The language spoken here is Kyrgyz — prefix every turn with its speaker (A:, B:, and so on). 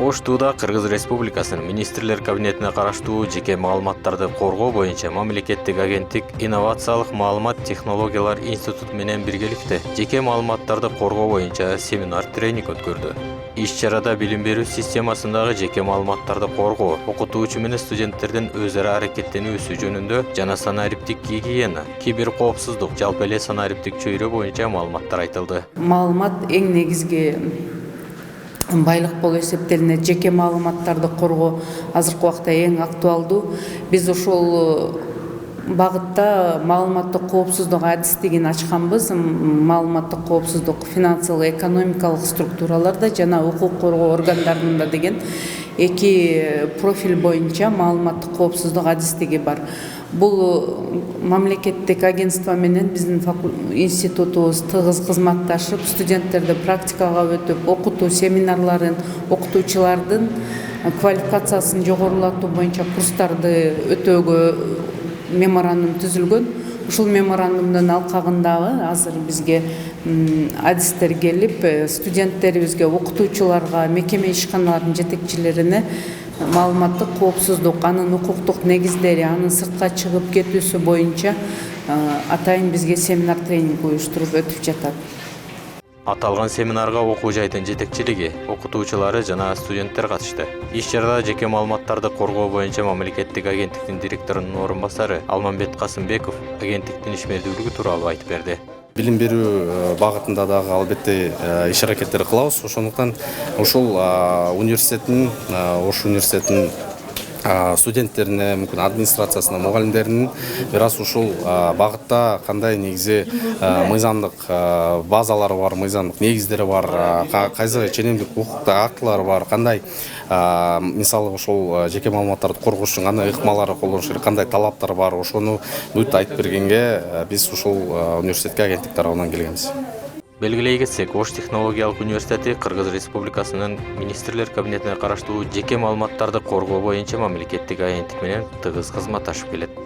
A: Оштууда Кыргыз Республикасынын Министрлер кабинетине караштуу жеке маалыматтарды коргоо боюнча мамлекеттик агенттик инновациялык маалымат технологиялар институту менен биргеликте жеке маалыматтарды коргоо боюнча семинар тренинг өткөрдү. Иш-чарада билим берүү системасындагы жеке маалыматтарды коргоо, окутуучу менен студенттердин өз ара аракеттенүүсү жөнүндө жана санариптик гигиена, киберкоопсуздук, жалпы эле санариптик чөйрө боюнча маалыматтар айтылды.
B: Маалымат эң негизги байлык болуп эсептелинет. Жеке маалыматтарды коргоо азыркы убакта эң актуалдуу. Биз ошол багытта маалыматтык коопсуздук адистигин ачканбыз. Маалыматтык коопсуздук финансылык, экономикалык структураларда жана укук коргоо органдарында деген эки профиль боюнча маалыматтык коопсуздук адистиги бар. Бул мамлекеттик агентство менен биздин институтубуз тыгыз кызматташып, студенттерди практикага өтүп, окутуу семинарларын, окутуучулардын квалификациясын жогорулатуу боюнча курстарды өтөөгө меморандум түзүлгөн. Ушул меморандумдун алкагындагы азыр бизге адистер келип, студенттерибизге, окутуучуларга, мекеме ишканаларынын жетекчилерине маалыматтык коопсуздук, анын укуктук негиздери, анын сыртка чыгып кетүүсү боюнча атайын бизге семинар тренинг уюштуруп өтүп жатат.
A: Аталган семинарга окуу жайдын жетекчилиги, окутуучулары жана студенттер катышты. Иш-чарада жеке маалыматтарды коргоо боюнча мамлекеттик агенттиктин директорунун орун басары Алмамбет Касымбеков агенттиктин ишмердүүлүгү тууралуу айтып берди.
C: Билим берүү багытында дагы албетте иш аракеттер кылабыз. Ошондуктан ушул университеттин студенттерине, мүмкүн администрациясына, мугалимдеринин бир аз ушул багытта кандай негизи мыйзамдык базалары бар, мыйзамдык негиздери бар, кайсы ченемдик укуктук актылары бар, кандай мисалы ошол жеке маалыматтарды коргош үчүн кандай ыкмаларды колдоnuш керек, кандай талаптар бар, ошону бүт айтып бергенге биз ушул университетке агенттик тарабынан келгенбиз.
A: Белгилей кетсек, Ош технологиялык университети Кыргыз Республикасынын Министрлер кабинетине караштуу жеке маалыматтарды коргоо боюнча мамлекеттик агенттик менен тыгыз кызматташып келет.